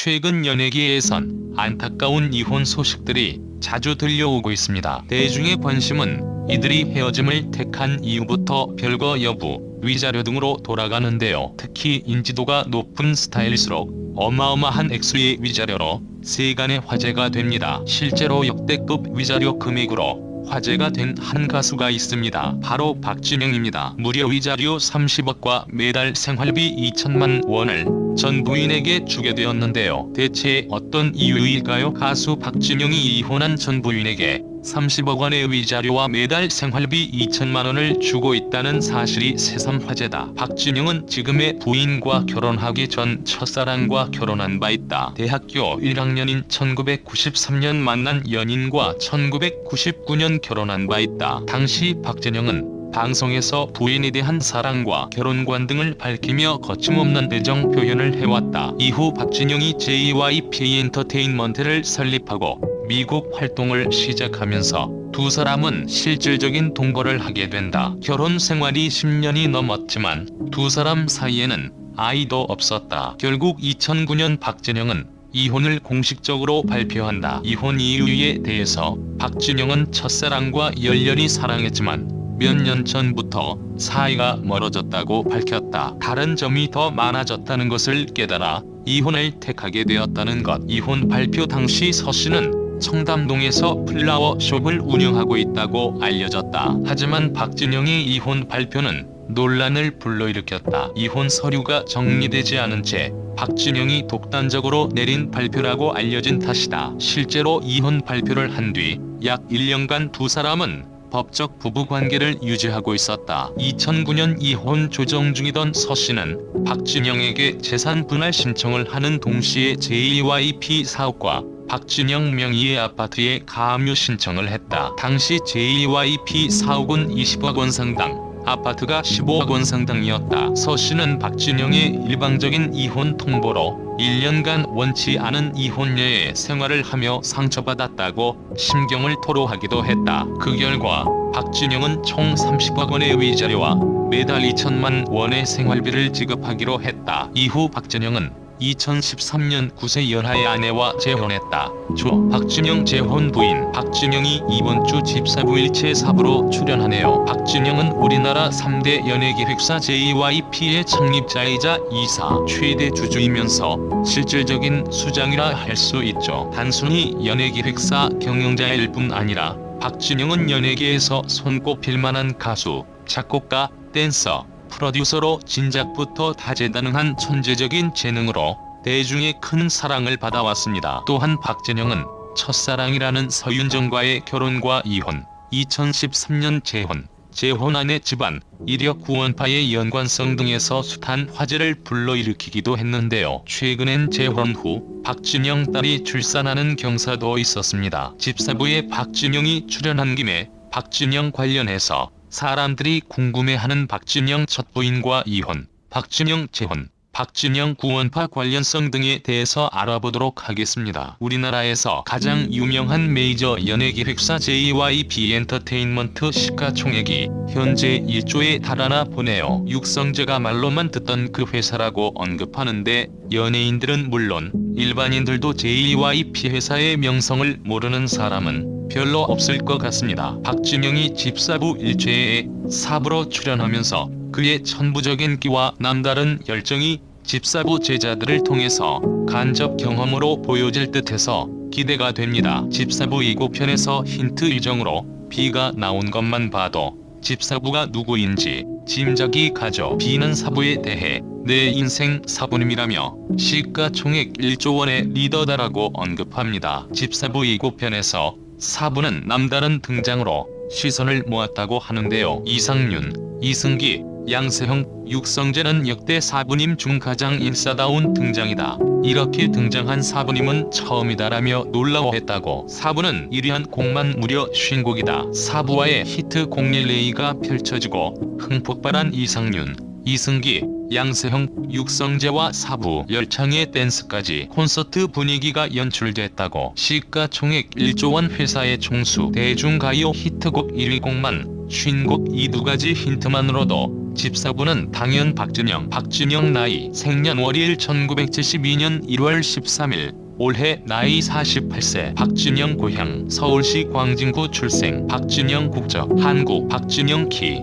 최근 연예계에선 안타까운 이혼 소식들이 자주 들려오고 있습니다. 대중의 관심은 이들이 헤어짐을 택한 이유부터 별거 여부, 위자료 등으로 돌아가는데요. 특히 인지도가 높은 스타일일수록 어마어마한 액수의 위자료로 세간의 화제가 됩니다. 실제로 역대급 위자료 금액으로 화제가 된 한 가수가 있습니다. 바로 박진영입니다. 무려 위자료 30억과 매달 생활비 2천만 원을 전 부인에게 주게 되었는데요. 대체 어떤 이유일까요? 가수 박진영이 이혼한 전 부인에게 30억 원의 위자료와 매달 생활비 2천만 원을 주고 있다는 사실이 새삼 화제다. 박진영은 지금의 부인과 결혼하기 전 첫사랑과 결혼한 바 있다. 대학교 1학년인 1993년 만난 연인과 1999년 결혼한 바 있다. 당시 박진영은 방송에서 부인에 대한 사랑과 결혼관 등을 밝히며 거침없는 애정 표현을 해왔다. 이후 박진영이 JYP 엔터테인먼트를 설립하고 미국 활동을 시작하면서 두 사람은 실질적인 동거를 하게 된다. 결혼 생활이 10년이 넘었지만 두 사람 사이에는 아이도 없었다. 결국 2009년 박진영은 이혼을 공식적으로 발표한다. 이혼 이유에 대해서 박진영은 첫사랑과 열렬히 사랑했지만 몇 년 전부터 사이가 멀어졌다고 밝혔다. 다른 점이 더 많아졌다는 것을 깨달아 이혼을 택하게 되었다는 것. 이혼 발표 당시 서 씨는 청담동에서 플라워숍을 운영하고 있다고 알려졌다. 하지만 박진영의 이혼 발표는 논란을 불러일으켰다. 이혼 서류가 정리되지 않은 채 박진영이 독단적으로 내린 발표라고 알려진 탓이다. 실제로 이혼 발표를 한 뒤 약 1년간 두 사람은 법적 부부관계를 유지하고 있었다. 2009년 이혼 조정 중이던 서 씨는 박진영에게 재산 분할 신청을 하는 동시에 JYP 사옥과 박진영 명의의 아파트에 가압류 신청을 했다. 당시 JYP 사옥은 20억 원 상당, 아파트가 15억 원 상당이었다. 서 씨는 박진영의 일방적인 이혼 통보로 1년간 원치 않은 이혼녀의 생활을 하며 상처받았다고 심경을 토로하기도 했다. 그 결과 박진영은 총 30억 원의 위자료와 매달 2천만 원의 생활비를 지급하기로 했다. 이후 박진영은 2013년 9세 연하의 아내와 재혼했다. 조 박진영 재혼 부인 박진영이 이번 주 집사부 일체 4부로 출연하네요. 박진영은 우리나라 3대 연예기획사 JYP의 창립자이자 이사 최대 주주이면서 실질적인 수장이라 할 수 있죠. 단순히 연예기획사 경영자일 뿐 아니라 박진영은 연예계에서 손꼽힐 만한 가수, 작곡가, 댄서, 프로듀서로 진작부터 다재다능한 천재적인 재능으로 대중의 큰 사랑을 받아왔습니다. 또한 박진영은 첫사랑이라는 서윤정과의 결혼과 이혼, 2013년 재혼, 재혼 안의 집안, 이력 구원파의 연관성 등에서 숱한 화제를 불러일으키기도 했는데요. 최근엔 재혼 후 박진영 딸이 출산하는 경사도 있었습니다. 집사부에 박진영이 출연한 김에 박진영 관련해서 사람들이 궁금해하는 박진영 첫 부인과 이혼, 박진영 재혼, 박진영 구원파 관련성 등에 대해서 알아보도록 하겠습니다. 우리나라에서 가장 유명한 메이저 연예기획사 JYP 엔터테인먼트 시가총액이 현재 1조에 달하나 보네요. 육성재가 말로만 듣던 그 회사라고 언급하는데 연예인들은 물론 일반인들도 JYP 회사의 명성을 모르는 사람은 별로 없을 것 같습니다. 박진영이 집사부 일체에 4부로 출연하면서 그의 천부적인 끼와 남다른 열정이 집사부 제자들을 통해서 간접 경험으로 보여질 듯해서 기대가 됩니다. 집사부 2편에서 힌트 일정으로 B가 나온 것만 봐도 집사부가 누구인지 짐작이 가죠. B는 사부에 대해 내 인생 사부님이라며 시가총액 1조 원의 리더다라고 언급합니다. 집사부 2편에서 사부는 남다른 등장으로 시선을 모았다고 하는데요. 이상윤, 이승기, 양세형, 육성재는 역대 사부님 중 가장 인싸다운 등장이다. 이렇게 등장한 사부님은 처음이다라며 놀라워했다고. 사부는 1위한 곡만 무려 50곡이다. 사부와의 히트곡 릴레이가 펼쳐지고 흥폭발한 이상윤, 이승기, 양세형, 육성재와 사부, 열창의 댄스까지 콘서트 분위기가 연출됐다고. 시가총액 1조 원 회사의 총수, 대중가요 히트곡 1위 곡만 50곡 이 두 가지 힌트만으로도 집사부는 당연 박진영 나이 생년월일 1972년 1월 13일 올해 나이 48세 박진영 고향 서울시 광진구 출생 박진영 국적 한국 박진영 키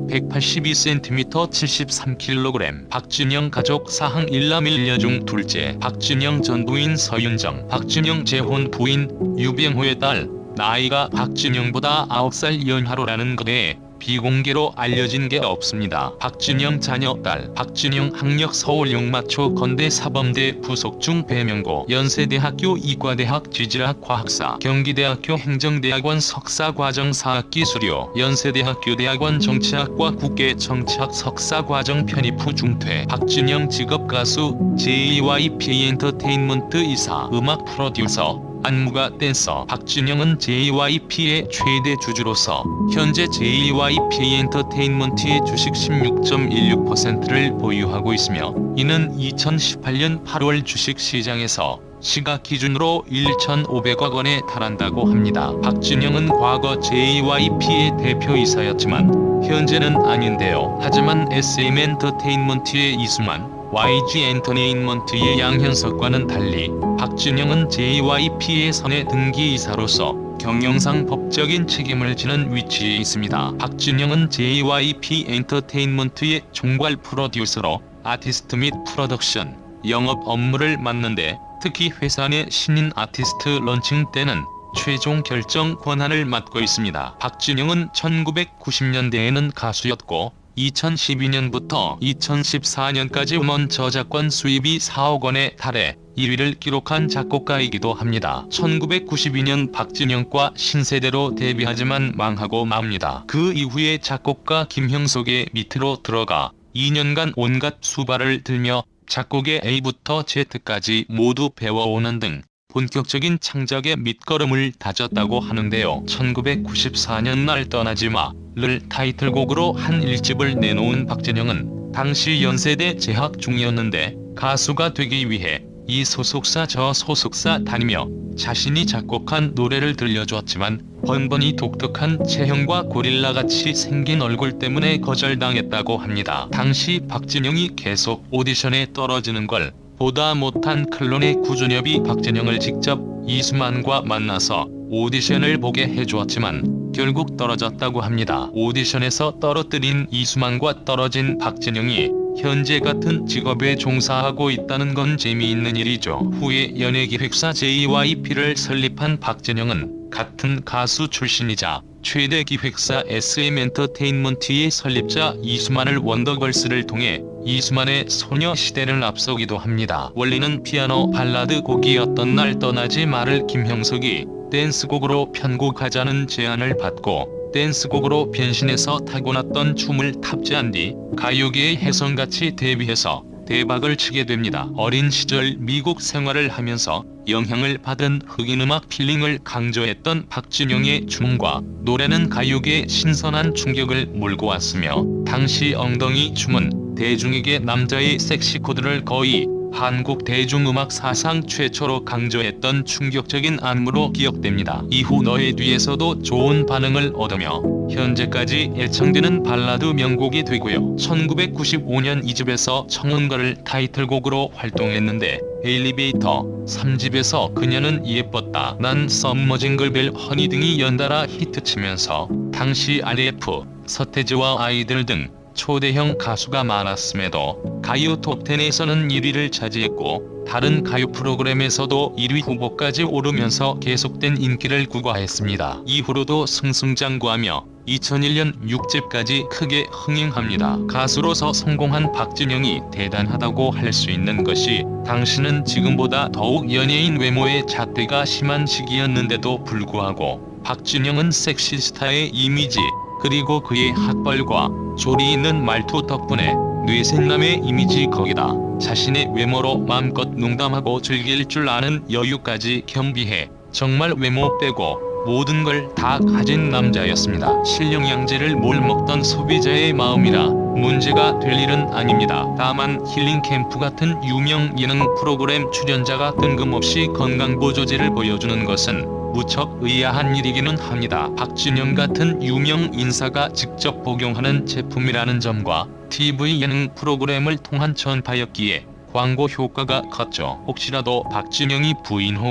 182cm 73kg 박진영 가족 사항 일남 일녀 중 둘째 박진영 전 부인 서윤정 박진영 재혼 부인 유병호의 딸 나이가 박진영보다 9살 연하로라는 것에 비공개로 알려진 게 없습니다. 박진영 자녀 딸 박진영 학력 서울 용마초 건대사범대 부속 중 배명고 연세대학교 이과대학 지질학 과학사 경기대학교 행정대학원 석사과정 4학기 수료 연세대학교 대학원 정치학과 국계정치학 석사과정 편입 후 중퇴 박진영 직업 가수 JYP 엔터테인먼트 이사 음악 프로듀서 안무가 댄서 박진영은 JYP의 최대 주주로서 현재 JYP 엔터테인먼트의 주식 16.16%를 보유하고 있으며 이는 2018년 8월 주식시장에서 시가 기준으로 1,500억 원에 달한다고 합니다. 박진영은 과거 JYP의 대표이사였지만 현재는 아닌데요. 하지만 SM 엔터테인먼트의 이수만 YG 엔터테인먼트의 양현석과는 달리 박진영은 JYP의 선의 등기이사로서 경영상 법적인 책임을 지는 위치에 있습니다. 박진영은 JYP 엔터테인먼트의 총괄 프로듀서로 아티스트 및 프로덕션, 영업 업무를 맡는데 특히 회사 내 신인 아티스트 런칭 때는 최종 결정 권한을 맡고 있습니다. 박진영은 1990년대에는 가수였고 2012년부터 2014년까지 음원 저작권 수입이 4억 원에 달해 1위를 기록한 작곡가이기도 합니다. 1992년 박진영과 신세대로 데뷔하지만 망하고 맙니다. 그 이후에 작곡가 김형석의 밑으로 들어가 2년간 온갖 수발을 들며 작곡의 A부터 Z까지 모두 배워오는 등 본격적인 창작의 밑거름을 다졌다고 하는데요. 1994년 날 떠나지마를 타이틀곡으로 한 1집을 내놓은 박진영은 당시 연세대 재학 중이었는데 가수가 되기 위해 이 소속사 저 소속사 다니며 자신이 작곡한 노래를 들려주었지만 번번이 독특한 체형과 고릴라같이 생긴 얼굴 때문에 거절당했다고 합니다. 당시 박진영이 계속 오디션에 떨어지는 걸 보다 못한 클론의 구준엽이 박진영을 직접 이수만과 만나서 오디션을 보게 해주었지만 결국 떨어졌다고 합니다. 오디션에서 떨어뜨린 이수만과 떨어진 박진영이 현재 같은 직업에 종사하고 있다는 건 재미있는 일이죠. 후에 연예기획사 JYP를 설립한 박진영은 같은 가수 출신이자 최대 기획사 SM 엔터테인먼트의 설립자 이수만을 원더걸스를 통해 이수만의 소녀시대를 앞서기도 합니다. 원래는 피아노 발라드 곡이었던 날 떠나지 마를 김형석이 댄스곡으로 편곡하자는 제안을 받고 댄스곡으로 변신해서 타고났던 춤을 탑재한 뒤 가요계의 혜성같이 데뷔해서 대박을 치게 됩니다. 어린 시절 미국 생활을 하면서 영향을 받은 흑인음악 필링을 강조했던 박진영의 춤과 노래는 가요계에 신선한 충격을 몰고 왔으며 당시 엉덩이 춤은 대중에게 남자의 섹시 코드를 거의 한국 대중음악 사상 최초로 강조했던 충격적인 안무로 기억됩니다. 이후 너의 뒤에서도 좋은 반응을 얻으며 현재까지 애청되는 발라드 명곡이 되고요. 1995년 2집에서 청혼가를 타이틀곡으로 활동했는데 엘리베이터 3집에서 그녀는 예뻤다, 난 썸머 징글벨 허니 등이 연달아 히트치면서 당시 RF, 서태지와 아이들 등 초대형 가수가 많았음에도 가요 톱10에서는 1위를 차지했고 다른 가요 프로그램에서도 1위 후보까지 오르면서 계속된 인기를 구가했습니다. 이후로도 승승장구하며 2001년 6집까지 크게 흥행합니다. 가수로서 성공한 박진영이 대단하다고 할 수 있는 것이 당시는 지금보다 더욱 연예인 외모의 잣대가 심한 시기였는데도 불구하고 박진영은 섹시스타의 이미지 그리고 그의 학벌과 조리 있는 말투 덕분에 뇌생남의 이미지 거기다 자신의 외모로 마음껏 농담하고 즐길 줄 아는 여유까지 겸비해 정말 외모 빼고 모든 걸 다 가진 남자였습니다. 실력양제를 몰먹던 소비자의 마음이라 문제가 될 일은 아닙니다. 다만 힐링 캠프 같은 유명 예능 프로그램 출연자가 뜬금없이 건강보조제를 보여주는 것은 무척 의아한 일이기는 합니다. 박진영 같은 유명 인사가 직접 복용하는 제품이라는 점과 TV 예능 프로그램을 통한 전파였기에 광고 효과가 컸죠. 혹시라도 박진영이 부인 혹